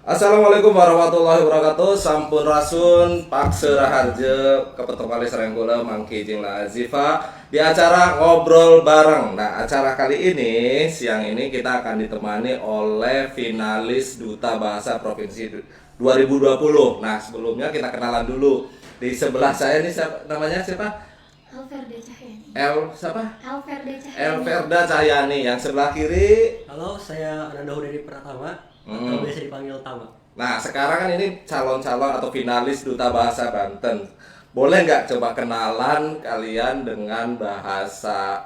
Assalamualaikum warahmatullahi wabarakatuh. Sampun rasun Pakse Raharja Kepetok Serenggula Mangki Jing Azifa di acara ngobrol bareng. Nah, acara kali ini siang ini kita akan ditemani oleh finalis Duta Bahasa Provinsi 2020. Nah, sebelumnya kita kenalan dulu. Di sebelah saya ini namanya siapa? Elverda Cahyani. Siapa? Elverda Cahyani. Elverda Cahyani. Yang sebelah kiri. Halo, saya Ananda Hudedi Pratama, atau biasa dipanggil Tama. Nah, sekarang kan ini calon-calon atau finalis Duta Bahasa Banten. Boleh nggak coba kenalan kalian dengan bahasa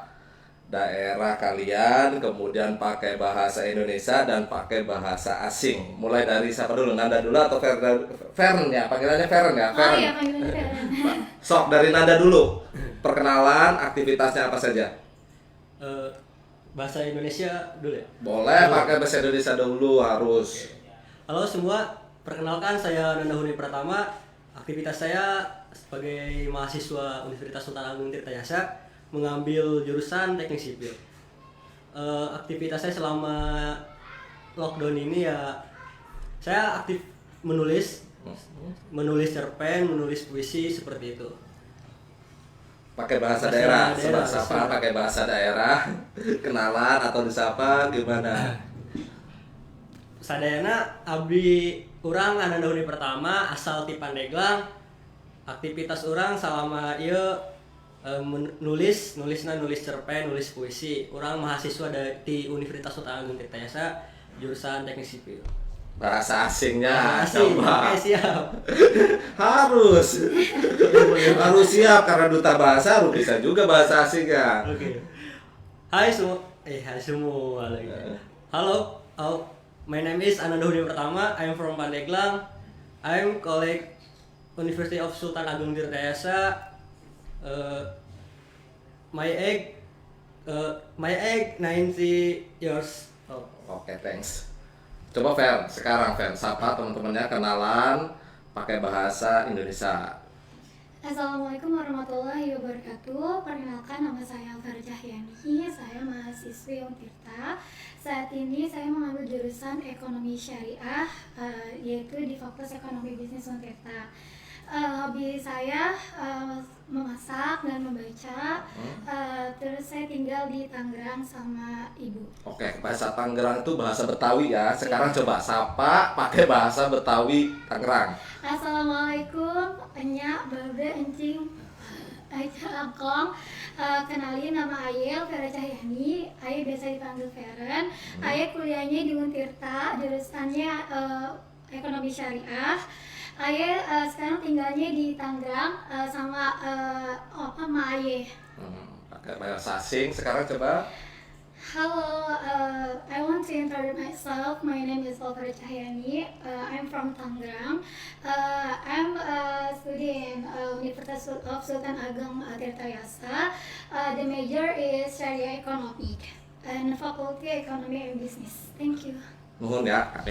daerah kalian, kemudian pakai bahasa Indonesia dan pakai bahasa asing. Mulai dari siapa dulu? Nanda dulu atau Fern ya? Panggilannya Fern ya? Oh Fern. iya, panggilan Feren. Sok dari Nanda dulu. Perkenalan, aktivitasnya apa saja? Bahasa Indonesia dulu ya. Boleh pakai bahasa Indonesia dulu harus. Halo semua, perkenalkan saya Ananda Hudedi Pratama. Aktivitas saya sebagai mahasiswa Universitas Sultan Agung Tirtayasa mengambil jurusan teknik sipil. Aktivitas saya selama lockdown ini ya, saya aktif menulis cerpen, menulis puisi seperti itu. Pakai bahasa Bahasa daerah, daerah, sapa bahasa pakai bahasa daerah, kenalan atau disapa gimana? Sadayana abdi urang Ananda Hudedi Pratama asal ti Pandeglang. Aktivitas urang selama ieu nulis cerpen, nulis puisi. Urang mahasiswa di Universitas Sultan Agung Tirtayasa jurusan teknik sipil. Bahasa asingnya Asing, coba. siap. Harus harus siap karena duta bahasa harus bisa juga bahasa asing ya. Oke. Hai semua lagi. Halo, my name is Ananda Hudedi Pratama. I'm from Pandeglang. I'm colleague University of Sultan Agung Tirtayasa. My age 90 years old. Oke, thanks. Coba sekarang sapa teman-temannya kenalan pakai bahasa Indonesia. Assalamualaikum warahmatullahi wabarakatuh. Perkenalkan, nama saya Elverda Cahyani. Saya mahasiswi Untirta. Saat ini saya mengambil jurusan Ekonomi Syariah, yaitu di Fakultas Ekonomi Bisnis Untirta. Hobi saya memasak dan membaca. Terus saya tinggal di Tangerang sama ibu. Oke, bahasa Tangerang itu bahasa Betawi ya. Sekarang coba sapa pakai bahasa Betawi Tangerang. Assalamualaikum, Enya, Babe, Encing, Aja, Angkong. Kenalin, nama Ayel, Elverda Cahyani. Ayel biasa dipanggil Feren. Ayel kuliahnya di Untirta, jurusannya Ekonomi Syariah. Ayel sekarang tinggalnya di Tangerang sama sama Ayel. Pakai bahasa asing. Sekarang coba. Hello, I want to introduce myself. My name is Elverda Cahyani. I'm from Tangerang. I'm studying Universitas of Sultan Ageng Tirtayasa. The major is Sharia Economic and Faculty Economy and Business. Thank you. Nuhun ya, Kak.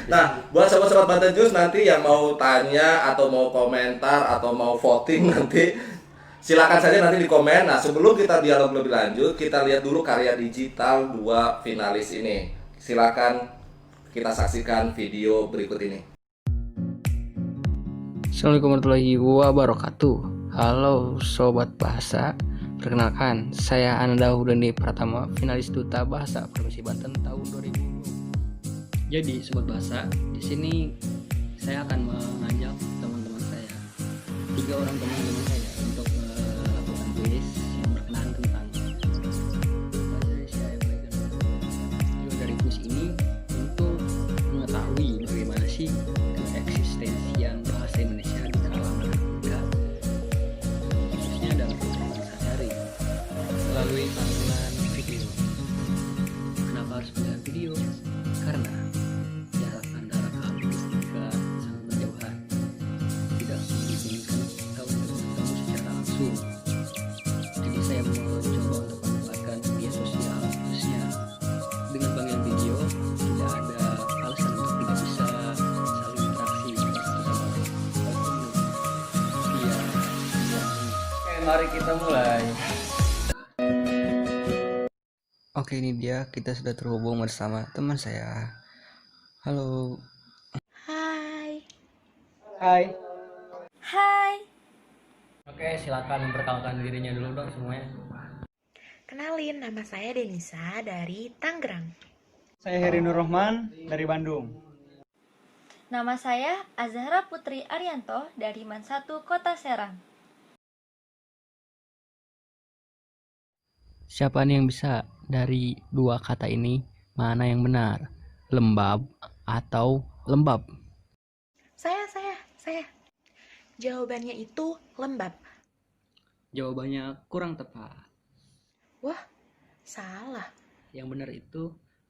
Nah, buat sobat-sobat Banten News nanti yang mau tanya atau mau komentar atau mau voting nanti silakan saja nanti di komen. Nah, sebelum kita dialog lebih lanjut, kita lihat dulu karya digital dua finalis ini. Silakan kita saksikan video berikut ini. Assalamualaikum warahmatullahi wabarakatuh. Halo Sobat Bahasa. Perkenalkan, saya Ananda Hudedi Pratama, finalis Duta Bahasa Provinsi Banten tahun 2020. Jadi Sobat Bahasa, di sini saya akan mengajak teman-teman saya, 3 orang teman-teman saya untuk melakukan kuis yang berkenaan tentang bahasa Indonesia yang baik dan benar. Tujuan dari kuis ini untuk mengetahui bagaimana sih keeksistensian bahasa Indonesia di kalangan mereka, khususnya dalam kehidupan sehari-hari melalui panggilan video. Kenapa harus panggilan video? Karena jarak antara kami juga sangat berjauhan, tidak memungkinkan kita untuk bertemu secara langsung. Jadi saya mencoba untuk memanfaatkan media sosial, khususnya dengan panggilan video. Tidak ada alasan untuk tidak bisa saling interaksi bersama. Iya. Oke, mari kita mulai. Oke, ini dia, kita sudah terhubung bersama teman saya. Halo Hai. Hai, Oke, silakan memperkenalkan dirinya dulu dong semuanya. kenalin nama saya Denisa dari Tangerang. Saya Heri Nur Rahman dari Bandung. Nama saya Azhara Putri Arianto dari Man 1 Kota Serang. Siapa nih yang bisa dari dua kata ini mana yang benar? Lembab atau lembab? Saya. Jawabannya itu lembab. Jawabannya kurang tepat. Wah, salah. Yang benar itu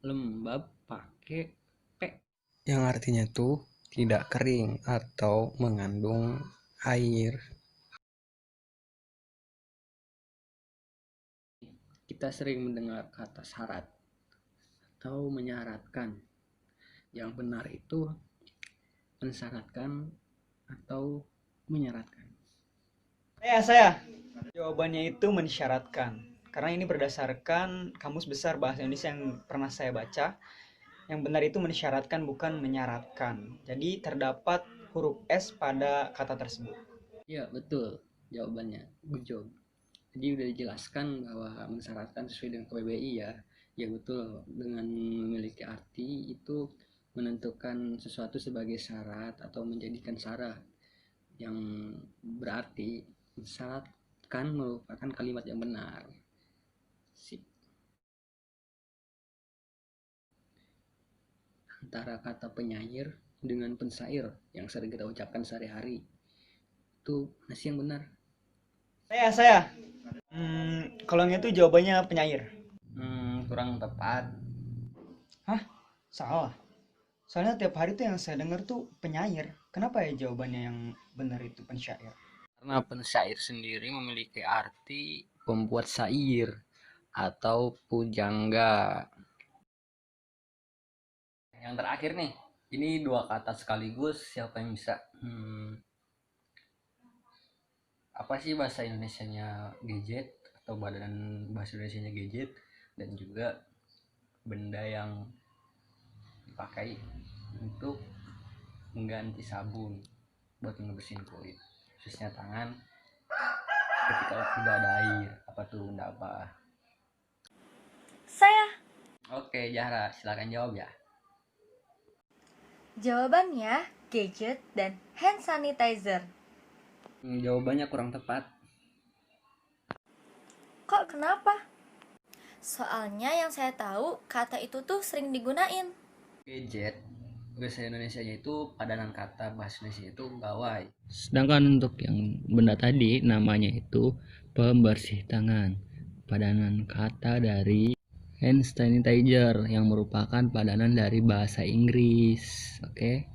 lembab pakai P. Yang artinya tuh tidak kering atau mengandung air. Kita sering mendengar kata syarat atau menyaratkan. Yang benar itu mensyaratkan atau menyaratkan. Saya. Jawabannya itu mensyaratkan. Karena ini berdasarkan Kamus Besar Bahasa Indonesia yang pernah saya baca. Yang benar itu mensyaratkan bukan menyaratkan. Jadi terdapat huruf S pada kata tersebut. Ya, betul jawabannya. Good job. Jadi udah dijelaskan bahwa mensyaratkan sesuai dengan KBBI ya. Ya betul, dengan memiliki arti itu menentukan sesuatu sebagai syarat atau menjadikan syarat. Yang berarti mensyaratkan merupakan kalimat yang benar. Sip. Antara kata penyair dengan pensair yang sering kita ucapkan sehari-hari, itu mana sih yang benar? Saya. Kalau yang itu jawabannya penyair. Kurang tepat. Hah? Salah. Soalnya tiap hari tuh yang saya dengar tuh penyair. Kenapa ya jawabannya yang benar itu pensyair? Karena pensyair sendiri memiliki arti pembuat syair atau pujangga. Yang terakhir nih, ini dua kata sekaligus, siapa yang bisa? Apa sih bahasa Indonesianya gadget atau badan bahasa Indonesianya gadget, dan juga benda yang dipakai untuk mengganti sabun buat ngebersihin kulit, khususnya tangan ketika tidak ada air. Apa tuh benda apa? Saya. Oke, Zahra, silakan jawab ya. Jawabannya gadget dan hand sanitizer. Jawabannya kurang tepat. Kok kenapa? Soalnya yang saya tahu kata itu tuh sering digunain. Gadget bahasa Indonesianya itu padanan kata bahasa Indonesia itu gawai. Sedangkan untuk yang benda tadi namanya itu pembersih tangan. Padanan kata dari hand sanitizer yang merupakan padanan dari bahasa Inggris. Oke.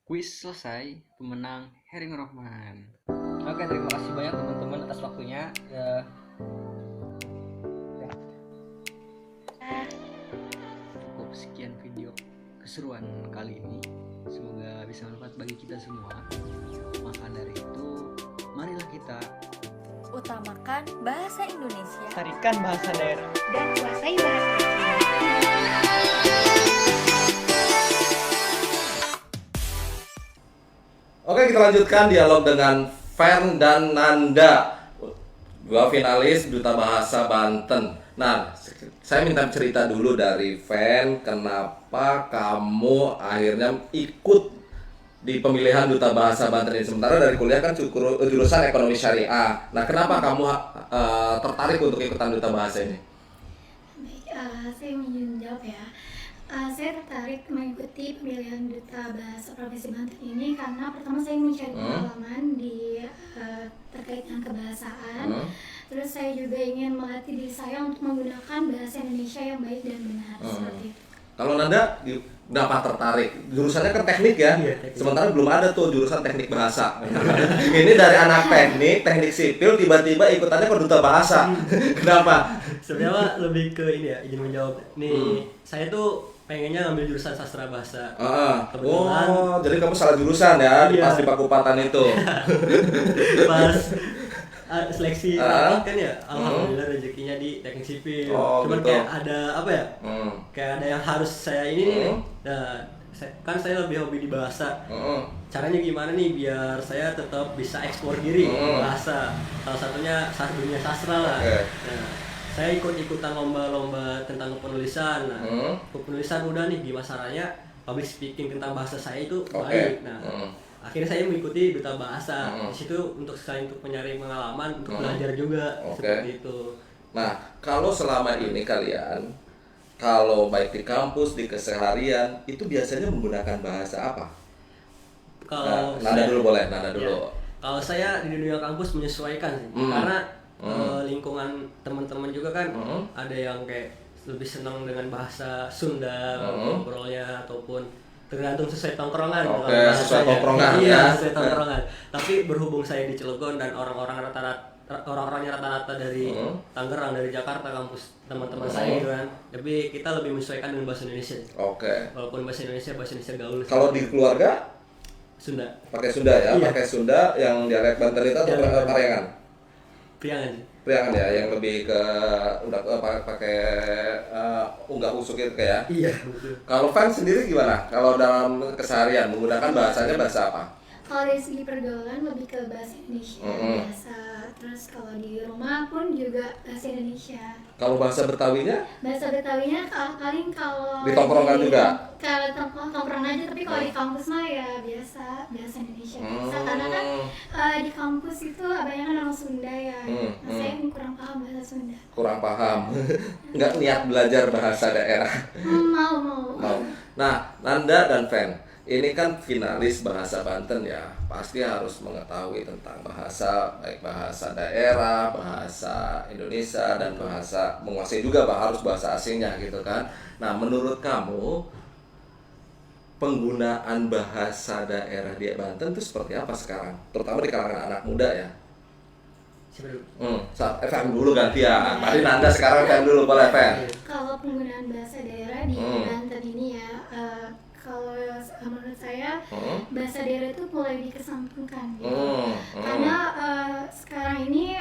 Kuis selesai. Pemenang Heri Nur Rahman. Oke, terima kasih banyak teman-teman atas waktunya. Cukup sekian video keseruan kali ini, semoga bisa bermanfaat bagi kita semua. Maka dari itu, marilah kita Utamakan bahasa Indonesia Tarikan bahasa daerah. Dan kuasai bahasa. Oke, kita lanjutkan dialog dengan Fern dan Nanda, dua finalis Duta Bahasa Banten. Nah, saya minta cerita dulu dari Fern, kenapa kamu akhirnya ikut di pemilihan Duta Bahasa Banten ini? Sementara dari kuliah kan jurusan ekonomi syariah. Nah, kenapa kamu tertarik untuk ikutan Duta Bahasa ini? Baik, saya ingin menjawab ya. Saya tertarik mengikuti pemilihan Duta Bahasa Provinsi Banten ini karena pertama saya mencari pengalaman di terkait dengan kebahasaan. Terus saya juga ingin melatih diri saya untuk menggunakan bahasa Indonesia yang baik dan benar seperti itu. Kalau Nanda, kenapa tertarik? Jurusannya kan teknik ya, sementara belum ada tuh jurusan teknik bahasa. Ini dari anak teknik sipil, tiba-tiba ikutannya ke Duta Bahasa. Kenapa? Sebenarnya lebih ke ini ya, izin menjawab. Nih, saya tuh pengennya ngambil jurusan sastra bahasa. Kebetulan, Oh, jadi kamu salah jurusan ya, Iya. pas di Pakupatan itu. pas seleksi rapat kan ya, alhamdulillah rezekinya di teknik sipil. Oh, Cuman gitu. kayak ada apa ya? Kayak ada yang harus saya ini nih. Nah, kan saya lebih hobi di bahasa. Heeh. Caranya gimana nih biar saya tetap bisa ekspor diri di bahasa. Salah satunya dunia sastra lah. Oke. Nah, saya ikut-ikutan lomba-lomba tentang penulisan. Nah, penulisan udah nih, gimana caranya public speaking tentang bahasa saya itu baik. Nah, akhirnya saya mengikuti duta bahasa. Di situ selain untuk mencari pengalaman, untuk belajar juga seperti itu. Nah, kalau selama ini kalian, kalau baik di kampus, di keseharian, itu biasanya menggunakan bahasa apa? Kalau Nada dulu boleh, Nada ya, dulu. kalau saya di dunia kampus menyesuaikan sih, karena lingkungan teman-teman juga kan ada yang kayak lebih senang dengan bahasa Sunda ngobrolnya, ataupun tergantung sesuai tongkrongan. Oke, sesuai tongkrongan iya, ya. sesuai tongkrongan. Tapi berhubung saya di Cilegon dan orang-orangnya rata-rata dari Tangerang, dari Jakarta, kampus teman-teman saya gitu kan. Tapi kita lebih menyesuaikan dengan bahasa Indonesia. Oke. Walaupun bahasa Indonesia gaul. Kalau di keluarga Sunda. pakai Sunda ya, Iya. pakai Sunda yang dialek Banten itu atau Paryangan? Priangan sih. Priangan ya, yang lebih ke udah pakai unggah usuk itu kayak. Iya, betul. Kalau Fan sendiri gimana? Kalau dalam keseharian menggunakan bahasanya bahasa apa? Kalau dari segi pergaulan lebih ke bahasa Indonesia biasa. Terus kalau di rumah pun juga bahasa Indonesia. Kalau bahasa Betawinya? Bahasa Betawinya paling kalau Di tongkrongan juga? Kalau tongkrong aja, tapi kalau di kampus mah ya biasa bahasa Indonesia biasa. Karena kan di kampus itu banyak kan orang Sunda ya. Nah, saya kurang paham bahasa Sunda. Kurang paham. Nggak niat belajar bahasa daerah. Mau. Nah, Nanda dan Fen, ini kan finalis bahasa Banten ya, pasti harus mengetahui tentang bahasa, baik bahasa daerah, bahasa Indonesia, dan menguasai juga harus bahasa asingnya gitu kan. Nah, menurut kamu penggunaan bahasa daerah di Banten itu seperti apa sekarang? Terutama di kalangan anak muda ya. Siapa dulu? FM dulu gantian. Tadi Nanda, sekarang FM dulu, boleh Fen. Kalau penggunaan bahasa daerah di Banten ini ya, kalau menurut saya bahasa daerah itu mulai dikesampingkan gitu. Karena sekarang ini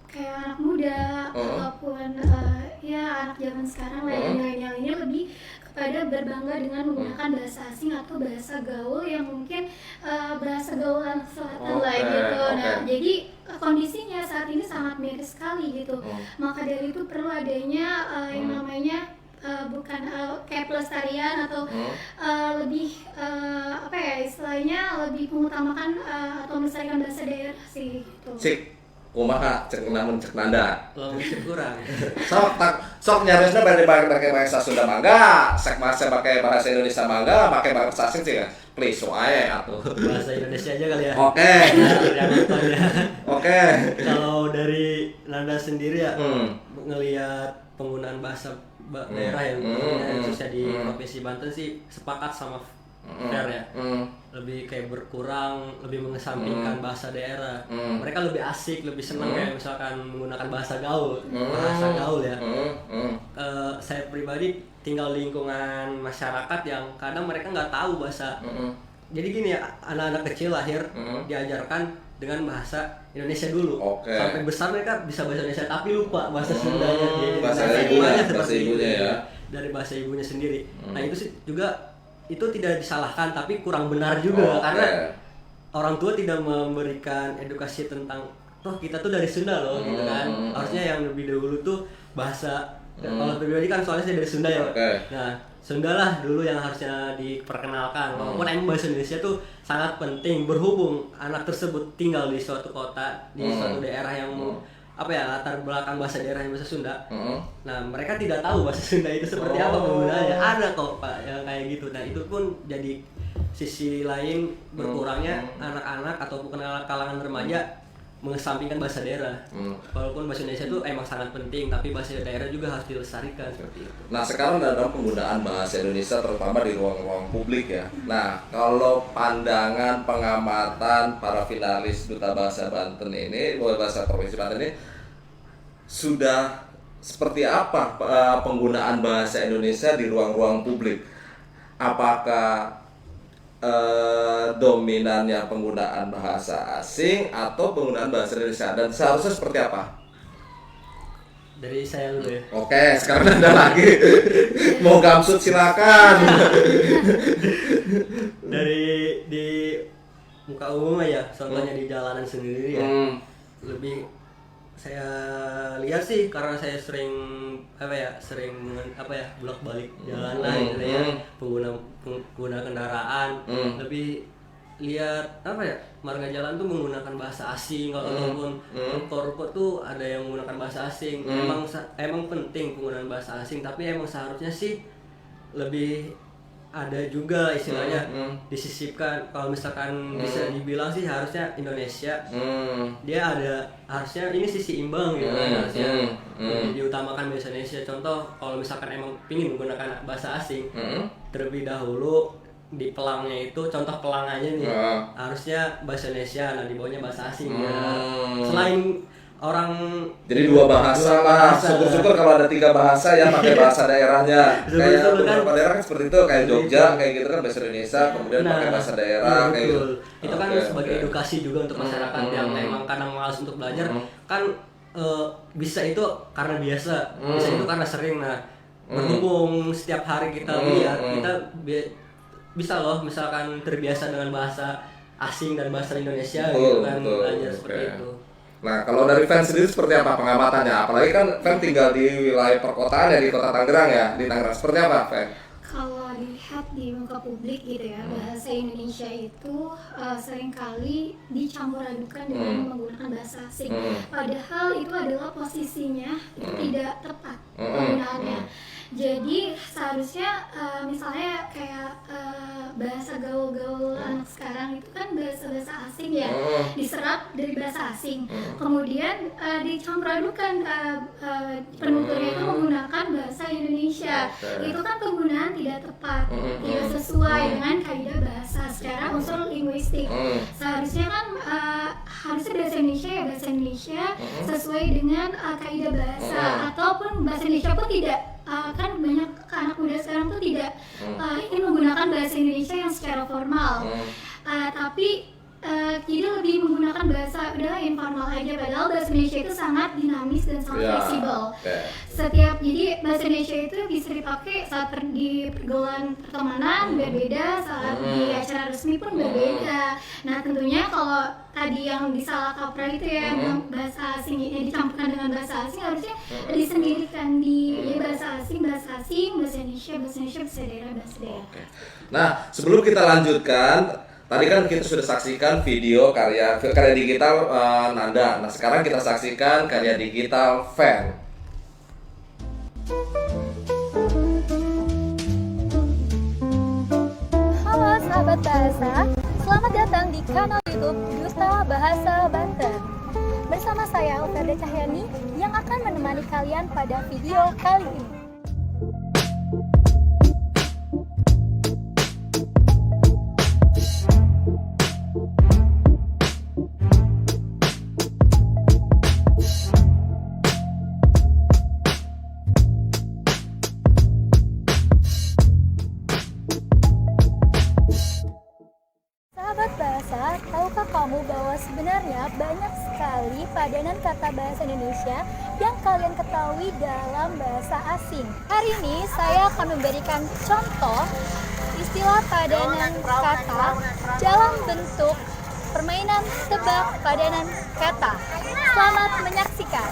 kayak anak muda ataupun ya anak zaman sekarang lah yang milenial ini lebih kepada berbangga dengan menggunakan bahasa asing atau bahasa gaul yang mungkin bahasa gaul anak selatan lah gitu. Nah, jadi kondisinya saat ini sangat miris sekali gitu. Maka dari itu perlu adanya yang namanya bukan kayak pelestarian atau lebih apa ya istilahnya, lebih mengutamakan atau melestarikan bahasa daerah sih gitu. Cik, kumaha cek namun cek Nanda. Lamun kurang. Sok nyarisnya pakai bahasa Sunda mangga, sek masa pakai bahasa Indonesia mangga, pakai bahasa asing sih kan. Please wae atuh. Bahasa Indonesia aja kali ya. Oke. Yang nontonnya. Oke. Kalau dari Nanda sendiri ya, ngelihat penggunaan bahasa daerah yang khususnya di Provinsi Banten sih sepakat sama Fer ya. Lebih kayak berkurang, lebih mengesampingkan bahasa daerah. Mereka lebih asik, lebih senang kayak misalkan menggunakan bahasa gaul ya. Saya pribadi tinggal lingkungan masyarakat yang kadang mereka nggak tahu bahasa. Jadi gini ya, anak-anak kecil lahir diajarkan dengan bahasa Indonesia dulu. Sampai besar mereka bisa bahasa Indonesia tapi lupa bahasa Sundanya. Bahasa ibunya ya. Dari bahasa ibunya sendiri. Nah, itu sih juga itu tidak disalahkan tapi kurang benar juga karena orang tua tidak memberikan edukasi tentang kita tuh dari Sunda loh gitu kan. Harusnya yang lebih dahulu tuh bahasa kalau pribadi kan soalnya saya dari Sunda ya. Nah, Sunda lah dulu yang harusnya diperkenalkan. Walaupun emang bahasa Indonesia tuh sangat penting berhubung anak tersebut tinggal di suatu kota, di suatu daerah yang apa ya, latar belakang bahasa daerah yang bahasa Sunda. Nah, mereka tidak tahu bahasa Sunda itu seperti apa penggunaannya. Ada kok Pak yang kayak gitu. Nah, itu pun jadi sisi lain berkurangnya anak-anak ataupun kalangan remaja mengesampingkan bahasa daerah. Walaupun bahasa Indonesia itu emang sangat penting, tapi bahasa daerah juga harus dilestarikan seperti itu. Nah, sekarang dalam penggunaan bahasa Indonesia terutama di ruang-ruang publik ya. Nah, kalau pandangan pengamatan para finalis Duta Bahasa Banten ini, bahasa Provinsi Banten ini sudah seperti apa penggunaan bahasa Indonesia di ruang-ruang publik? Apakah dominannya penggunaan bahasa asing atau penggunaan bahasa Indonesia, dan seharusnya seperti apa? Dari saya dulu ya. Oke, sekarang Anda lagi. Mau gamsut silakan. Dari di muka umum ya, contohnya di jalanan sendiri ya. Lebih saya lihat sih karena saya sering bolak-balik jalan lah gitu ya, pengguna kendaraan, lebih lihat marga jalan tuh menggunakan bahasa asing, ataupun ruko-ruko tuh ada yang menggunakan bahasa asing. Emang penting penggunaan bahasa asing, tapi emang seharusnya sih lebih ada juga istilahnya disisipkan. Kalau misalkan bisa dibilang sih harusnya Indonesia dia harusnya ini sisi imbang gitu kan, harusnya lebih diutamakan bahasa Indonesia. Contoh kalau misalkan emang ingin menggunakan bahasa asing, terlebih dahulu di pelangnya itu, contoh pelang aja nih, harusnya bahasa Indonesia, nah di bawahnya bahasa asing ya. Selain orang, jadi dua bahasa lah. Syukur-syukur kalau ada 3 bahasa ya, pakai bahasa daerahnya. Kayak beberapa daerah kan seperti itu, kayak Jogja kayak gitu kan bahasa Indonesia, kemudian pakai bahasa daerah kayak gitu. Itu kan sebagai edukasi juga untuk masyarakat yang memang kadang malas untuk belajar kan, bisa itu karena biasa, bisa itu karena sering. Nah, berhubung setiap hari kita lihat, kita bisa loh misalkan terbiasa dengan bahasa asing dan bahasa Indonesia gitu kan, belajar seperti itu. Nah, kalau dari Fan sendiri seperti apa pengamatannya? Apalagi kan Fan tinggal di wilayah perkotaan ya, di kota Tangerang ya, di Tangerang. Seperti apa, Fan? Kalau dilihat di muka publik gitu ya, bahasa Indonesia itu seringkali dicampur adukan dengan menggunakan bahasa asing. Padahal itu adalah posisinya itu tidak tepat penggunaannya. Jadi seharusnya misalnya kayak bahasa gaul-gaul anak sekarang itu kan bahasa-bahasa asing ya, diserap dari bahasa asing, kemudian dicampur adukan penuturnya itu menggunakan bahasa Indonesia. Itu kan penggunaan tidak tepat, tidak sesuai dengan kaidah bahasa secara unsur linguistik. Seharusnya kan harusnya bahasa Indonesia sesuai dengan kaidah bahasa, ataupun bahasa Indonesia pun tidak. Kan banyak anak muda sekarang tuh tidak ingin menggunakan bahasa Indonesia yang secara formal, tapi jadi lebih menggunakan bahasa udahlah informal aja, padahal bahasa Indonesia itu sangat dinamis dan sangat fleksibel. Jadi bahasa Indonesia itu bisa dipakai saat di pergaulan pertemanan berbeda, saat di acara resmi pun berbeda. Nah tentunya kalau tadi yang disalah kaprah itu ya, bahasa asing ini dicampurkan dengan bahasa asing, harusnya disendirikan di bahasa asing, bahasa Indonesia, bahasa daerah. Nah, sebelum kita lanjutkan, tadi kan kita sudah saksikan video karya digital Nanda. Nah, sekarang kita saksikan karya digital Fan. Halo sahabat bahasa, selamat datang di kanal YouTube Duta Bahasa Banten. Bersama saya Alverda Cahyani yang akan menemani kalian pada video kali ini. Bahasa, tahukah kamu bahwa sebenarnya banyak sekali padanan kata bahasa Indonesia yang kalian ketahui dalam bahasa asing? Hari ini saya akan memberikan contoh istilah padanan kata dalam bentuk permainan tebak padanan kata. Selamat menyaksikan.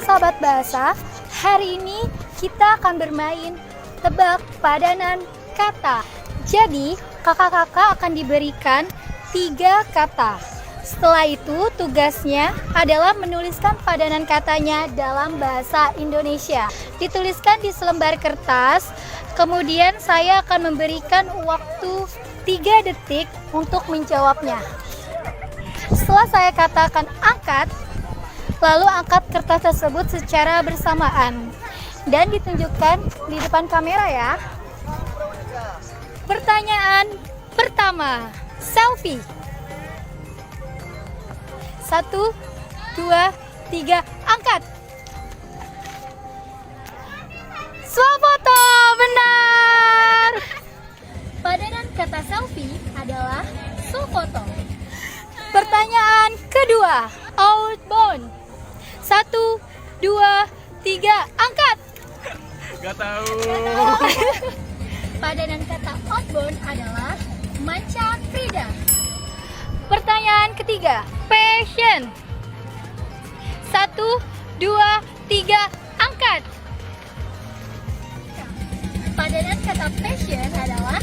Sahabat bahasa, hari ini kita akan bermain tebak padanan kata. Jadi, kakak-kakak akan diberikan 3 kata. Setelah itu, tugasnya adalah menuliskan padanan katanya dalam bahasa Indonesia. Dituliskan di selembar kertas, kemudian saya akan memberikan waktu 3 detik untuk menjawabnya. Setelah saya katakan angkat, lalu angkat kertas tersebut secara bersamaan. dan ditunjukkan di depan kamera ya. Pertanyaan pertama, selfie. 1, 2, 3, angkat. Swafoto, benar. Padanan kata selfie adalah swafoto. Pertanyaan kedua, outbound. 1, 2, 3, angkat. Gak tahu. Padanan kata outbound adalah manca krida. Pertanyaan ketiga, passion. 1, 2, 3, angkat. Padanan kata passion adalah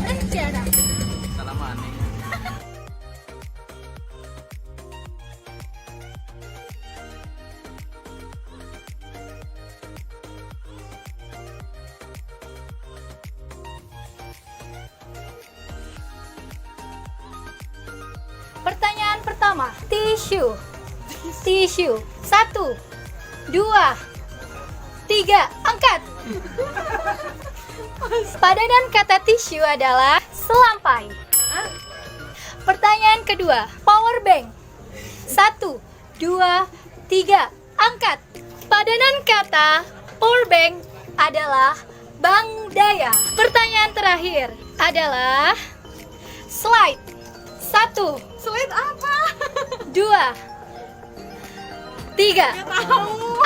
rencana. Pertanyaan pertama, tisu. Tisu. 1, 2, 3, angkat. Padanan kata tisu adalah selampai. Pertanyaan kedua, power bank. 1, 2, 3, angkat. Padanan kata power bank adalah bank daya. Pertanyaan terakhir adalah slide. 1, slide apa? 2, 3,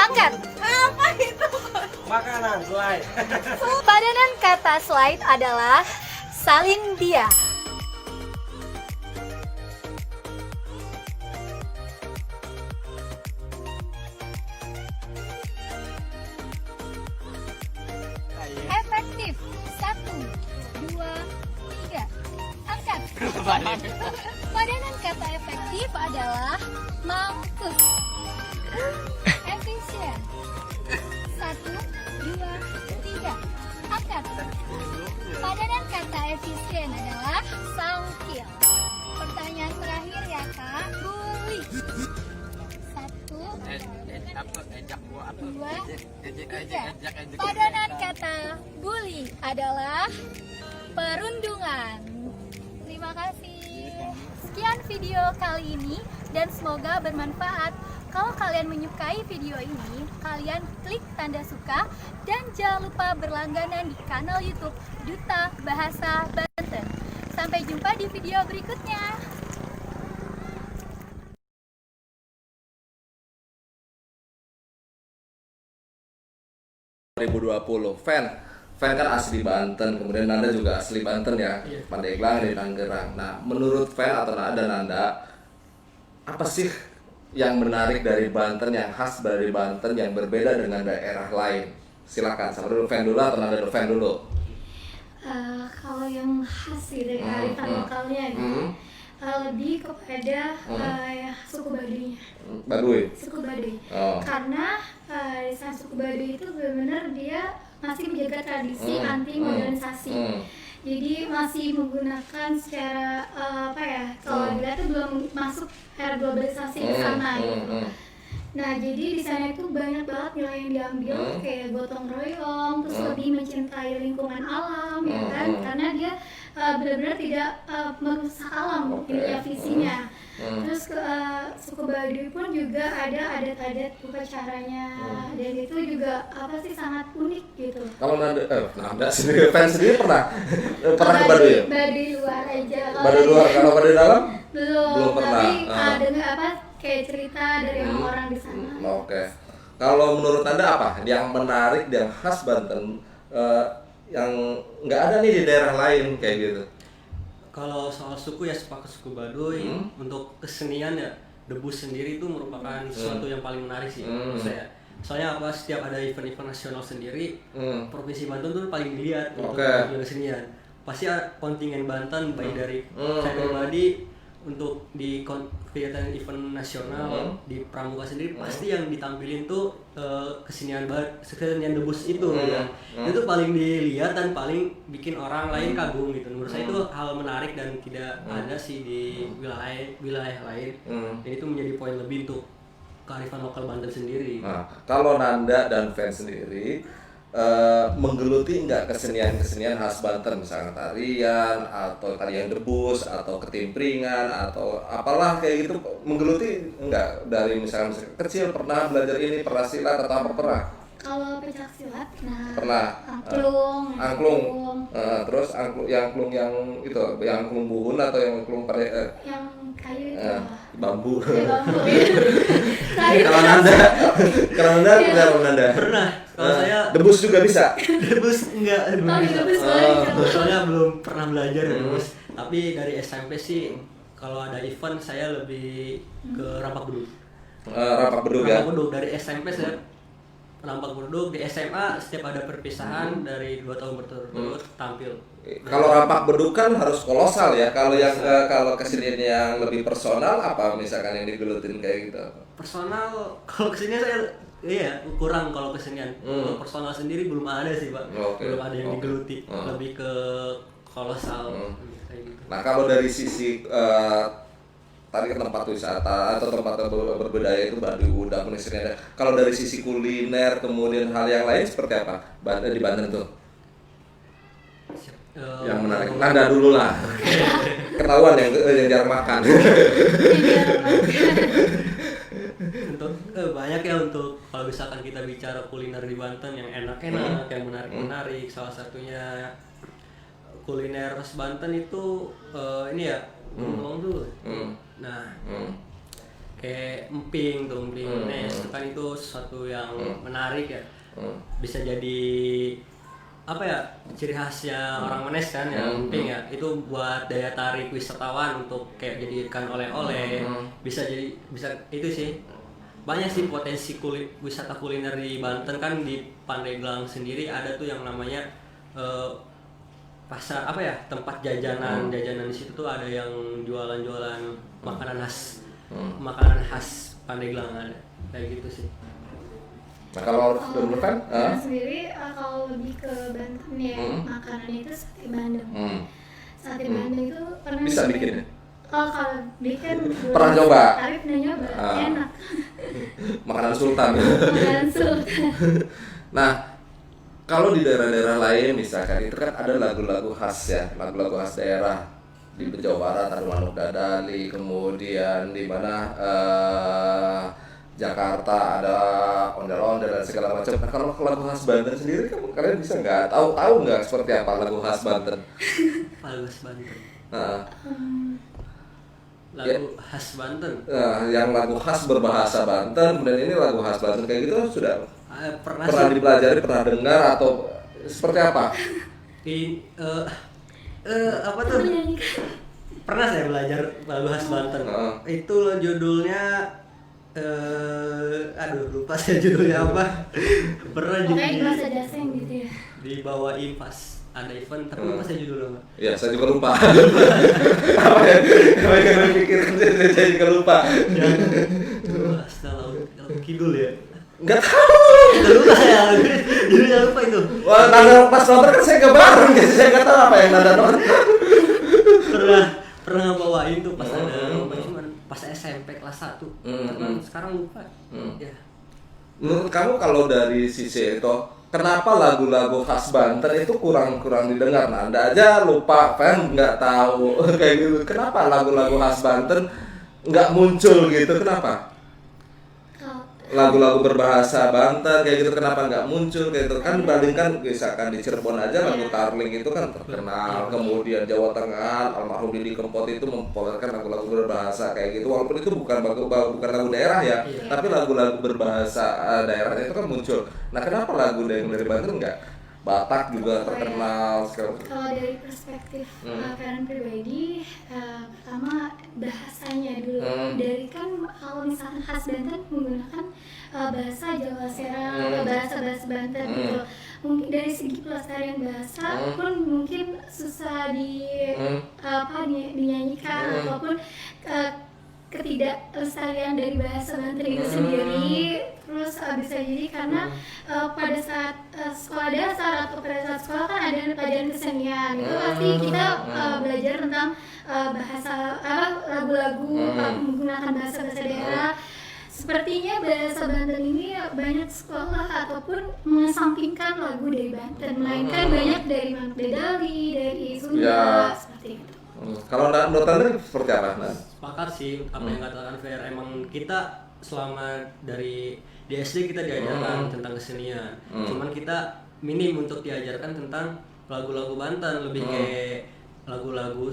angkat. Apa itu? Makanan slide. Padanan kata slide adalah salin dia. Efektif. 1, 2, 3, angkat. Padanan kata efektif adalah mampus. Efisien. 1, 2, 3, angkat. Padanan kata efisien adalah sangkil. Pertanyaan terakhir ya kak, bully. 1, 2, 3. Padanan kata bully adalah perundungan. Terima kasih. Sekian video kali ini dan semoga bermanfaat. Kalau kalian menyukai video ini, kalian klik tanda suka dan jangan lupa berlangganan di kanal YouTube Duta Bahasa Banten. Sampai jumpa di video berikutnya. 2020. Fan kan asli Banten, kemudian Nanda juga asli Banten ya, Pandeglang dari Tangerang. Nah, menurut Fan atau Nanda, apa sih yang menarik dari Banten, yang khas dari Banten, yang berbeda dengan daerah lain? Silakan, sama dulu Fan dulu atau Nanda Fan dulu. Kalau yang khas sih dari kearifan lokalnya gitu, lebih kepada ya, suku Baduynya. Baduy. Suku Baduy. Oh. Karena di sana suku Baduy itu benar-benar dia masih menjaga tradisi anti modernisasi. Jadi masih menggunakan secara apa ya? Kalau dilihat tuh belum masuk era globalisasi ke sana gitu. Nah, jadi di sana itu banyak banget nilai yang diambil kayak gotong royong, terus lebih mencintai lingkungan alam, ya kan? Karena dia benar-benar tidak merusak alam, inilah visinya. Terus suku Baduy pun juga ada adat-adat upacaranya, dan itu juga apa sih sangat unik gitu. Kalau Nanda sendiri, Fan sendiri pernah ke Baduy ya? Baduy luar aja. Baduy luar, kalau Baduy dalam? Belum pernah. Tapi dengar apa kayak cerita dari orang-orang di sana. Oke. Kalau menurut Anda apa yang menarik, yang khas Banten, yang nggak ada nih di daerah lain kayak gitu? Kalau soal suku ya sepakat suku Baduy. Untuk kesenian ya debus sendiri itu merupakan sesuatu yang paling menarik sih menurut saya. Soalnya apa, setiap ada event-event nasional sendiri, Provinsi Banten tuh paling dilihat untuk kesenian. Pasti ada kontingen Banten, baik dari saya pribadi untuk di kegiatan event nasional di Pramuka sendiri, pasti yang ditampilin tuh kesenian debus itu kan. Itu paling dilihat dan paling bikin orang lain kagum gitu. Menurut saya itu hal menarik dan tidak ada sih di wilayah lain. Dan itu menjadi poin lebih untuk kearifan lokal Banten sendiri. Nah, kalau Nanda dan fans sendiri menggeluti nggak kesenian-kesenian khas Banten, misalnya tarian atau tarian debus atau ketimpringan atau apalah kayak gitu, menggeluti nggak dari misalnya kecil pernah belajar ini, pernah silat atau apa pernah? Kalau pencak silat, nah Pernah. angklung, Terus angklung yang itu, yang angklung buhun atau yang angklung pada yang kayu itu bambu. ya bambu. Kayu. Kalau Nanda pernah Nanda? Pernah. Kalau saya debus juga bisa. debus enggak, Oh, debus soalnya belum pernah belajar debus. Tapi dari SMP sih kalau ada event saya lebih ke rampak beduk. Rampak beduk ya. Rampak beduk dari SMP saya rampak beduk, di SMA setiap ada perpisahan dari 2 tahun berturut-turut tampil. Kalau rampak beduk kan harus kolosal ya. Kalau yang kalau kesenian yang lebih personal apa misalkan yang digelutin kayak gitu? Personal kalau kesenian saya kurang kalau kesenian. Kalau personal sendiri belum ada sih, Pak. Belum ada yang digeluti. Lebih ke kolosal kayak gitu. Nah, kalau dari sisi tadi ke tempat wisata atau tempat berbudaya itu Baduy, Udang, Kunisirnya. Kalau dari sisi kuliner kemudian hal yang lain seperti apa? Di Banten tuh yang menarik. Nanda dulu lah. Ketahuan yang jarang makan. Untuk banyak ya, untuk kalau misalkan kita bicara kuliner di Banten yang enak-enak, yang menarik-menarik, salah satunya kuliner khas Banten itu ini ya, ngomong dulu. Nah, kayak emping Nes, kan itu sesuatu yang menarik ya. Bisa jadi apa ya, ciri khasnya orang Menes kan ya, emping ya. Itu buat daya tarik wisatawan untuk kayak jadikan oleh-oleh. Bisa itu sih. Banyak sih potensi wisata kuliner di Banten kan. Di Pandeglang sendiri ada tuh yang namanya pasar apa ya, tempat jajanan di situ tuh ada yang jualan makanan khas Pandeglang, ada kayak gitu sih. Nah, kalau dulu kan sendiri kalau lebih ke Banten ya, makanan itu sate Bandeng. Sate Bandeng itu pernah bisa bikin ya? kalau bikin Pernah coba? Arif pernah nyoba, enak. Makanan sultan. Makanan sultan. Nah, kalau di daerah-daerah lain misalkan itu kan ada lagu-lagu khas ya, lagu-lagu khas daerah. Di Jawa Barat ada Manuk Dadali, kemudian di mana Jakarta ada ondel-ondel dan segala macam. Nah, kalau lagu khas Banten sendiri kalian bisa nggak tahu nggak seperti apa lagu khas Banten? Lagu khas Banten. Lagu khas Banten. Yang lagu khas berbahasa Banten, kemudian ini lagu khas Banten kayak gitu sudah pernah dipelajari, pernah dengar atau seperti apa? Apa tuh? Pernah saya belajar lagu khas Banten. Itu judulnya lupa saya judulnya apa. Pernah jadi bahasa dasar gitu ya. Dibawain pas ada event, tapi lupa saya judulnya. Ya, saya juga lupa. Apa yang pikirkan saya juga lupa. Setelah kidul ya. Enggak tahu. Lupa ya. Judulnya lupa itu. Wah, Nanda pas nonton kan saya nggak bareng, jadi saya nggak tahu apa yang Nanda nonton. Pernah bawain tuh pas ada cuman pas SMP kelas 1. Sekarang lupa. Ya. Menurut kamu kalau dari sisi itu, kenapa lagu-lagu khas Banten itu kurang didengar? Nanda aja lupa, fan nggak tahu kayak gitu. Kenapa lagu-lagu khas Banten nggak muncul gitu? Kenapa? Lagu-lagu berbahasa Banten kayak gitu kenapa nggak muncul kayak gitu kan, dibandingkan misalkan di Cirebon aja lagu Tarling itu kan terkenal, kemudian Jawa Tengah almarhum Didi Kempot itu mempopulerkan lagu-lagu berbahasa kayak gitu, walaupun itu bukan lagu daerah ya, tapi lagu-lagu berbahasa daerahnya itu kan muncul. Nah, kenapa lagu dari Banten nggak? Batak juga terkenal sekarang. Kalau dari perspektif kalian pribadi, pertama bahasanya dulu. Dari kan kalau misalkan khas Banten menggunakan bahasa Jawa Serang, bahasa Banten gitu. Mungkin dari segi pelestarian bahasa pun mungkin susah dinyanyikan ataupun ketidaklestarian dari bahasa Banten itu sendiri. Terus bisa jadi karena pada saat sekolah dasar atau pada saat sekolah kan ada pelajaran kesenian, itu pasti kita belajar tentang bahasa lagu-lagu menggunakan bahasa daerah. Sepertinya bahasa Banten ini banyak sekolah ataupun mengesampingkan lagu dari Banten, melainkan banyak dari Dali, dari Sunda, Ya. seperti itu. Kalau menurut Anda seperti apa? Nah? Sepakat sih apa yang katakan Fair. Emang kita selama dari di SD kita diajarkan tentang kesenian, cuman kita minim untuk diajarkan tentang lagu-lagu Banten, lebih kayak lagu-lagu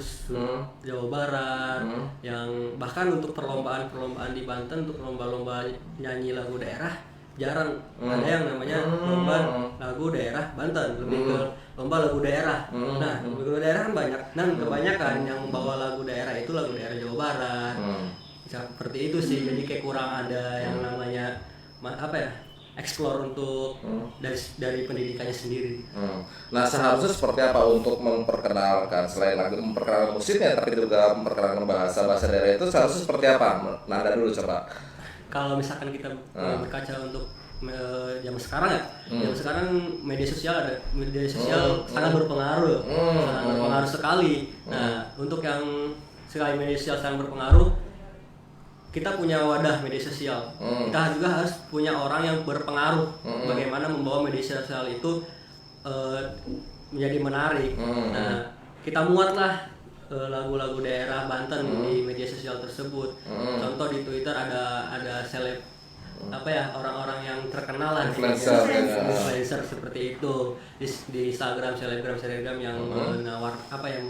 Jawa Barat, yang bahkan untuk perlombaan di Banten, untuk lomba-lomba nyanyi lagu daerah jarang ada yang namanya lomba lagu daerah Banten, lebih ke lomba lagu daerah. Nah, lagu daerah kan banyak, dan kebanyakan yang membawa lagu daerah itu lagu daerah Jawa Barat. Seperti itu sih, jadi kayak kurang ada yang namanya apa ya, explore untuk dari pendidikannya sendiri. Nah, seharusnya seperti apa untuk memperkenalkan, selain lagu memperkenalkan musiknya, tapi juga memperkenalkan bahasa daerah itu seharusnya seperti apa? Nada dulu coba. Kalau misalkan kita berkaca untuk zaman sekarang ya, zaman sekarang media sosial sangat berpengaruh, sangat berpengaruh sekali. Nah, untuk yang sekali media sosial sangat berpengaruh, kita punya wadah media sosial. Kita juga harus punya orang yang berpengaruh bagaimana membawa media sosial itu menjadi menarik. Nah, kita muatlah lagu-lagu daerah Banten di media sosial tersebut. Contoh di Twitter ada seleb apa ya, orang-orang yang terkenal lah, influencer seperti itu. Di Instagram selebgram yang menawar apa ya,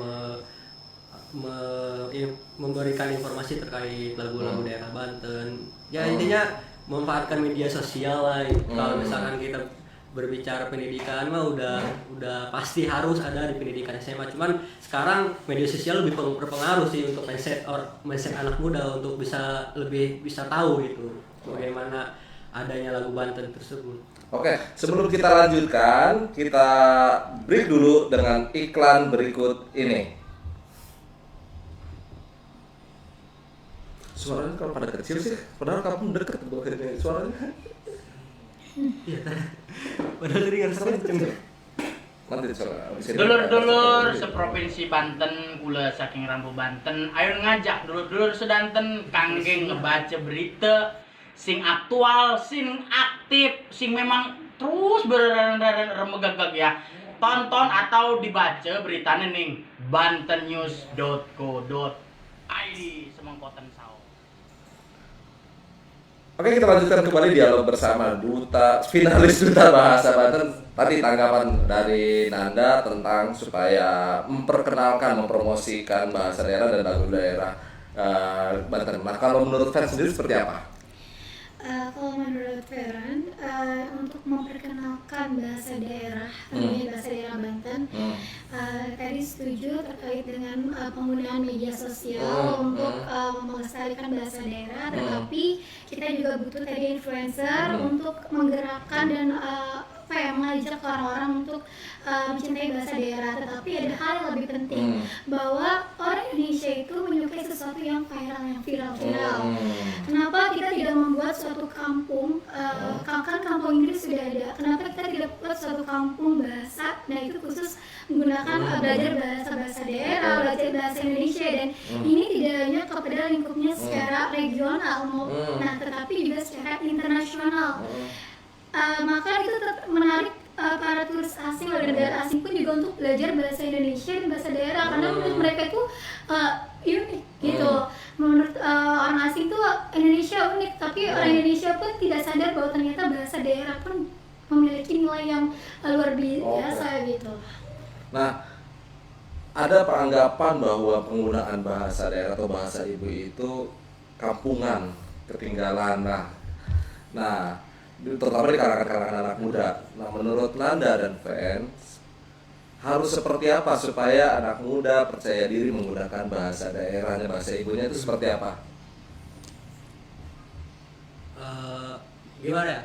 memberikan informasi terkait lagu-lagu daerah Banten. Ya intinya memanfaatkan media sosial lah. Kalau misalkan kita berbicara pendidikan mah udah pasti harus ada di pendidikan SMA. Cuman sekarang media sosial lebih berpengaruh sih untuk mindset anak muda untuk lebih bisa tahu gitu bagaimana adanya lagu Banten tersebut. Oke, sebelum kita lanjutkan, kita break dulu dengan iklan berikut ini. Suaranya kalau pada kecil sih, padahal kamu deket ini suaranya. Padahal tadi nggak sampai Nanti suara. Dulur-dulur seprovinsi Banten, kula saking Rambu Banten, ayo ngajak dulur-dulur sedanten kangge ngebaca berita sing aktual, sing aktif, sing memang terus beremegagag ya. Tonton atau dibaca beritanya ning bantennews.co.id semengkoten sao. Oke, kita lanjutkan kembali dialog bersama finalis Duta Bahasa Banten. Tadi tanggapan dari Nanda tentang supaya mempromosikan bahasa daerah dan lagu daerah Banten. Nah, kalau menurut Feren sendiri seperti apa? Kalau menurut Feren, untuk memperkenalkan bahasa daerah, bahasa daerah Banten, tadi setuju terkait dengan penggunaan media sosial untuk melestarikan bahasa daerah, tetapi kita juga butuh tadi influencer untuk menggerakkan dan mengajak orang-orang untuk mencintai bahasa daerah. Tetapi ada hal yang lebih penting, bahwa orang Indonesia itu menyukai sesuatu yang viral, yang viral. Kenapa kita tidak membuat suatu kampung, kan kampung Inggris sudah ada, kenapa kita tidak buat suatu kampung bahasa, nah itu khusus menggunakan belajar bahasa daerah, belajar bahasa Indonesia, dan ini tidak hanya kepada lingkupnya secara regional, nah tetapi juga secara internasional. Maka itu tetap menarik para turis asing, warga negara asing pun juga untuk belajar bahasa Indonesia dan bahasa daerah, karena menurut mereka itu unik gitu. Menurut orang asing tuh Indonesia unik, tapi orang Indonesia pun tidak sadar bahwa ternyata bahasa daerah pun memiliki nilai yang luar biasa gitu. Nah, ada anggapan bahwa penggunaan bahasa daerah atau bahasa ibu itu kampungan, ketinggalan. Nah, terutama di kalangan anak muda. Nah, menurut Nanda dan fans, harus seperti apa supaya anak muda percaya diri menggunakan bahasa daerahnya, bahasa ibunya itu seperti apa? Gimana ya?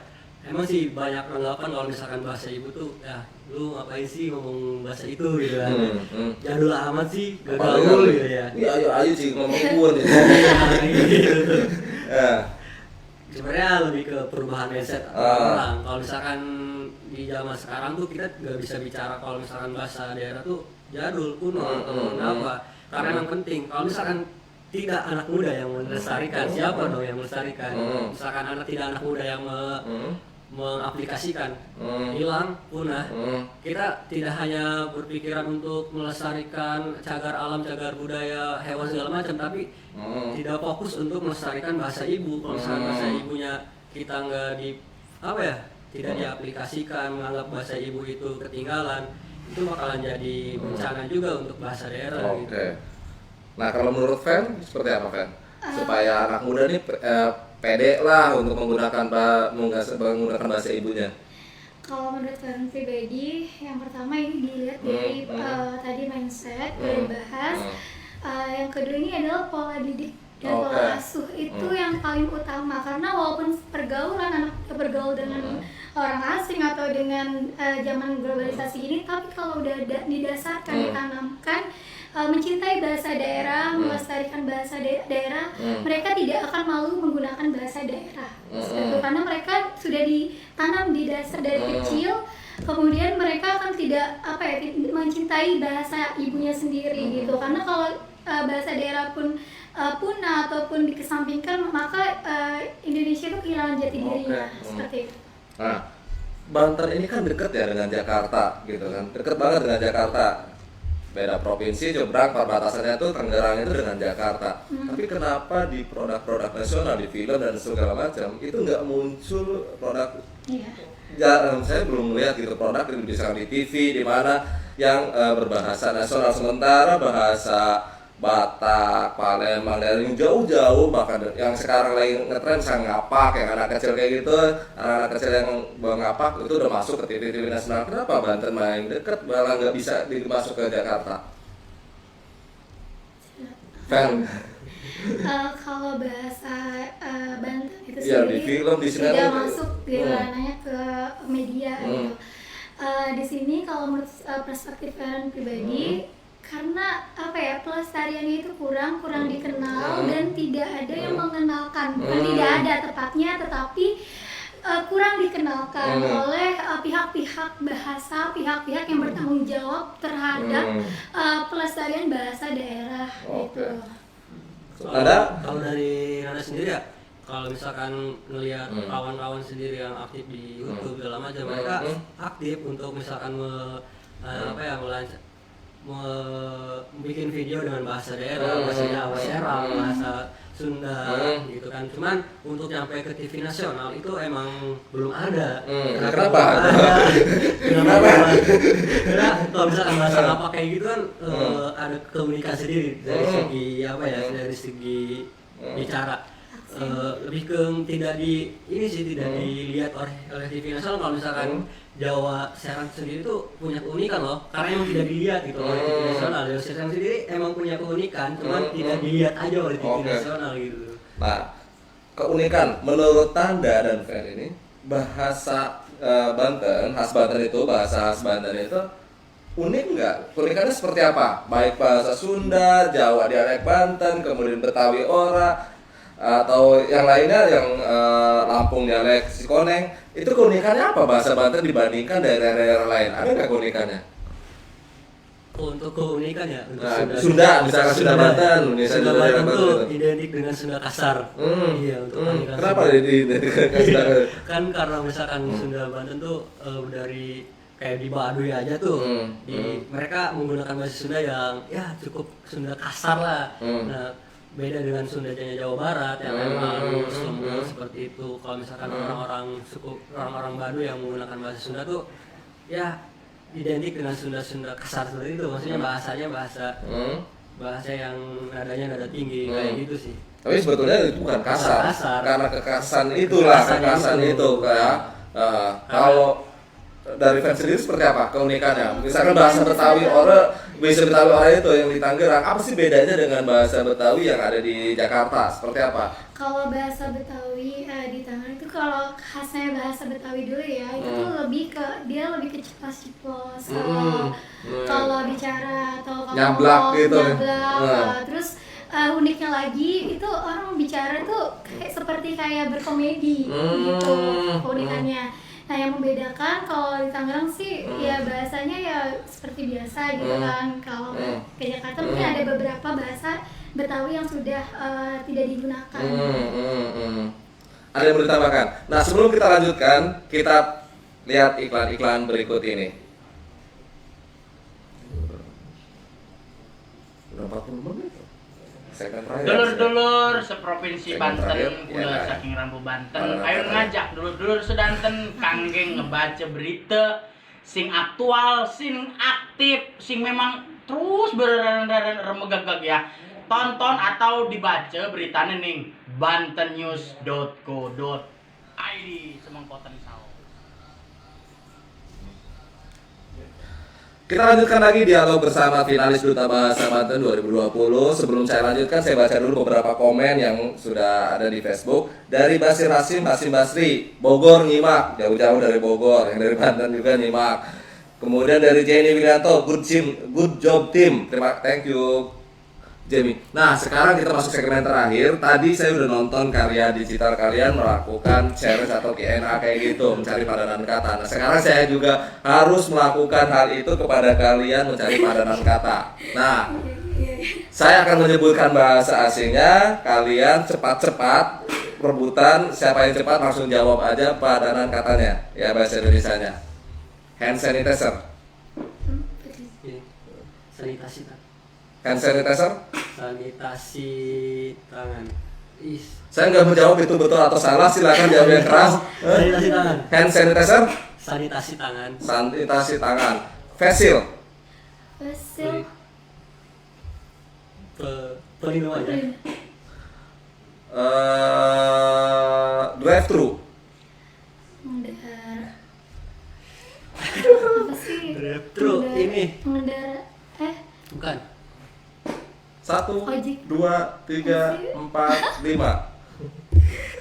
Emang sih banyak anggapan kalau misalkan bahasa ibu tuh, ya lu ngapain sih ngomong bahasa itu gitu kan. Jadul amat sih, gak gaul gitu ya. Iya, ayo sih ngomong pun ya. Gitu. Sebenarnya lebih ke perubahan mindset orang. Kalau misalkan di zaman sekarang tuh kita nggak bisa bicara kalau misalkan bahasa daerah tuh jadul, kuno atau apa. Karena yang penting kalau misalkan tidak anak muda yang melestarikan. Siapa dong yang melestarikan? Misalkan anak muda yang mengaplikasikan, hilang, punah. Kita tidak hanya berpikiran untuk melestarikan cagar alam, cagar budaya, hewan segala macam, tapi tidak fokus untuk melestarikan bahasa ibu. Kalau misalkan bahasa ibunya kita nggak tidak diaplikasikan, menganggap bahasa ibu itu ketinggalan, itu bakalan jadi bencana juga untuk bahasa daerah. Oke. Gitu. Nah, kalau menurut Fen seperti apa, Fen? Supaya anak muda nih pede lah untuk menggunakan bahasa ibunya. Kalau menurut kalian pribadi, yang pertama ini dilihat dari tadi mindset, dari bahas. Yang kedua ini adalah pola didik dan pola asuh, itu yang paling utama, karena walaupun pergaulan anak bergaul dengan orang asing atau dengan zaman globalisasi ini, tapi kalau udah didasarkan, ditanamkan mencintai bahasa daerah, melestarikan bahasa daerah, mereka tidak akan malu menggunakan bahasa daerah. Karena mereka sudah ditanam di dasar dari kecil, kemudian mereka akan tidak mencintai bahasa ibunya sendiri gitu. Karena kalau bahasa daerah pun punah ataupun dikesampingkan, maka Indonesia itu kehilangan jati dirinya. Seperti itu. Nah, Banten ini kan dekat ya dengan Jakarta gitu kan, dekat banget dengan Jakarta. Beda provinsi, nyebrang perbatasannya tuh Tangerang itu dengan Jakarta. Tapi kenapa di produk-produk nasional, di film dan segala macam itu nggak muncul produk? Jarang, saya belum melihat gitu produk yang bisa di TV di mana yang berbahasa nasional, sementara bahasa Batak, Palembang, dari jauh-jauh, bahkan yang sekarang lagi ngetren misalnya ngapak, yang anak kecil kayak gitu, anak-anak kecil yang bawa ngapak itu udah masuk ke TV nasional. Kenapa Banten main deket malah nggak bisa masuk ke Jakarta? Fan? Kalau bahasa Banten itu Ya, di sendiri film, di sinetron tidak masuk gitu, nanya ke media gitu. Di sini kalau menurut perspektif kalian pribadi, karena pelestariannya itu kurang dikenal dan tidak ada yang mengenalkan, bukan tidak ada tepatnya, tetapi kurang dikenalkan oleh pihak-pihak bahasa, pihak-pihak yang bertanggung jawab terhadap pelestarian bahasa daerah gitu. Kalau dari Nana sendiri ya, kalau misalkan ngelihat kawan-kawan sendiri yang aktif di YouTube segala macam, mereka aktif untuk misalkan bikin video dengan bahasa daerah, bahasa Jawa, Serang, bahasa Sunda gitu kan. Cuman untuk sampai ke TV nasional itu emang belum ada. Kenapa? Karena kalau misalkan bahasa apa kayak gitu kan ada komunikasi diri dari segi dari segi bicara. Lebih ke tidak dilihat oleh TV nasional. Kalau misalkan Jawa Serang sendiri tuh punya keunikan loh, karena emang tidak dilihat gitu oleh TV nasional. Jawa Serang sendiri emang punya keunikan, cuman tidak dilihat aja oleh TV nasional gitu. Nah, keunikan menurut Tanda dan Fer ini, bahasa Banten, khas Banten itu, bahasa khas Banten itu unik nggak? Keunikannya seperti apa? Baik bahasa Sunda, Jawa dialek Banten, kemudian Betawi Ora, atau yang lainnya yang Lampung dialek Sikoneng, itu keunikannya apa bahasa Banten dibandingkan daerah-daerah lain? Ada nggak keunikannya? Untuk keunikannya, untuk Sunda misalkan Sunda Banten, Sunda Banten itu identik dengan Sunda kasar. Iya, untuk komunikasi. Kenapa identik kan karena misalkan Sunda Banten tuh dari kayak di Baduy aja tuh, mereka menggunakan bahasa Sunda yang ya cukup Sunda kasar lah. Nah, beda dengan Sundanya Jawa Barat yang memang lembut seperti itu. Kalau misalkan orang-orang Baduy yang menggunakan bahasa Sunda tuh ya identik dengan Sunda kasar seperti itu. Maksudnya bahasanya bahasa yang nadanya nada tinggi kayak gitu sih. Tapi sebetulnya itu bukan kasar. Karena kekasan itulah, kekasan itu kayak kalau dari fans sendiri seperti apa keunikannya? Misalkan bahasa Betawi Ora itu yang di Tangerang, apa sih bedanya dengan bahasa Betawi yang ada di Jakarta? Seperti apa? Kalau bahasa Betawi di Tangerang itu, kalau khasnya bahasa Betawi dulu ya, itu tuh lebih ke ceplos-ceplos. Kalau bicara atau kalau nyablak gitu. Terus uniknya lagi itu orang bicara tuh seperti kayak berkomedi gitu keunikannya. Nah, yang membedakan kalau di Tangerang sih ya bahasanya ya seperti biasa gitu kan. Kalau ke Jakarta mungkin ada beberapa bahasa Betawi yang sudah tidak digunakan. Ada yang mau ditambahkan? Nah, sebelum kita lanjutkan, kita lihat iklan-iklan berikut ini. Udah 40 menit. Segmen terakhir. Dulur-dulur seprovinsi Segmen terakhir, Banten, kula ya, saking Rambu Banten, Pada ayo terakhir. ngajak dulur-dulur sedanten kanggeng ngebaca berita sing aktual, sing aktif, sing memang terus beremegagag ya. Tonton atau dibaca beritanya ning bantennews.co.id semengkoten sawo. Kita lanjutkan lagi dialog bersama finalis Duta Bahasa Banten 2020. Sebelum saya lanjutkan, saya baca dulu beberapa komen yang sudah ada di Facebook. Dari Basir Hasim Basri, Bogor nyimak, jauh-jauh dari Bogor, yang dari Banten juga nyimak. Kemudian dari Jenny Wilanto, good job team. Thank you Jamie. Nah, sekarang kita masuk segmen terakhir. Tadi saya udah nonton karya digital kalian melakukan series atau Q&A kayak gitu, mencari padanan kata. Nah, sekarang saya juga harus melakukan hal itu kepada kalian mencari padanan kata. Nah, saya akan menyebutkan bahasa asingnya, kalian cepat-cepat rebutan, siapa yang cepat langsung jawab aja padanan katanya. Ya, bahasa Indonesianya. Hand sanitizer. Ini sanitasi tangan. Hand sanitizer? Sanitasi tangan. Saya nggak menjawab itu betul atau salah, silakan jawab yang keras. Sanitasi tangan. Hand sanitizer? Sanitasi tangan. Sanitasi tangan. Facial? Facial. Pelindung wajah. Drive thru? Mengendara. Apa sih? Drive-thru ini. Mengendara. Bukan. 1, Ojek. 2, 3, 4, 5.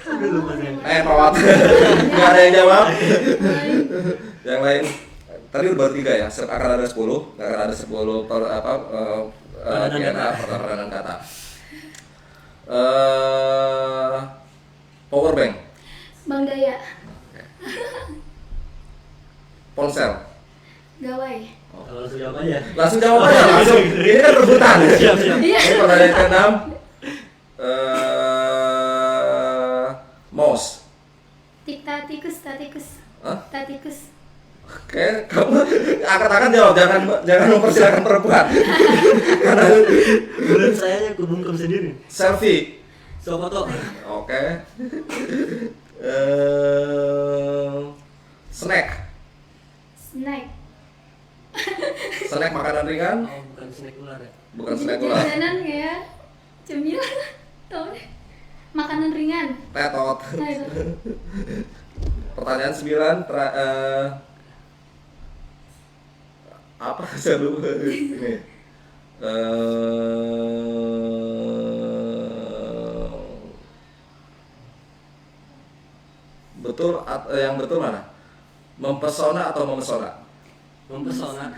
Aduh, lupa saya. Mawat. Nggak ada yang jawab. Yang lain. Tadi baru 3 ya. Akan ada 10. Akan ada 10 padanan kata. Power bank. Bang Daya. Ponsel. Gawai. Langsung jawab aja. Langsung jawab aja, langsung. Ini kan rebutan. Siap. Ini pertanyaan ke-6. Mouse. Tatikus. Hah? Tatikus. Oke, kamu angkat-angkat jawab, jangan mempersilahkan perempuan. Karena Menurut saya kebungkam sendiri. selfie. So foto. Oke. Snack. Snack makanan ringan? Oh, bukan snack ular ya. Bukan snack ular. Jajanan ya. Cemilan. Tau deh. Makanan ringan. Tetot. Nah, itu. Pertanyaan 9 apa saya lupa ini. Yang betul mana? Mempesona atau memesona? Mempesona.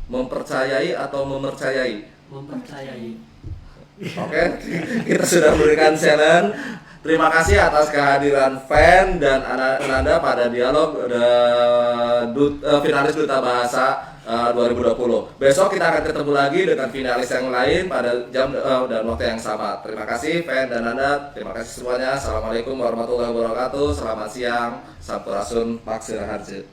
Mempercayai atau memercayai? Mempercayai. Oke, kita sudah memberikan challenge. Terima kasih atas kehadiran Fan dan Ananda pada dialog finalis Duta Bahasa 2020. Besok kita akan ketemu lagi dengan finalis yang lain pada jam dan waktu yang sama. Terima kasih Fan dan Ananda. Terima kasih semuanya. Assalamualaikum warahmatullahi wabarakatuh. Selamat siang. Sampurasun Pak Siraharja.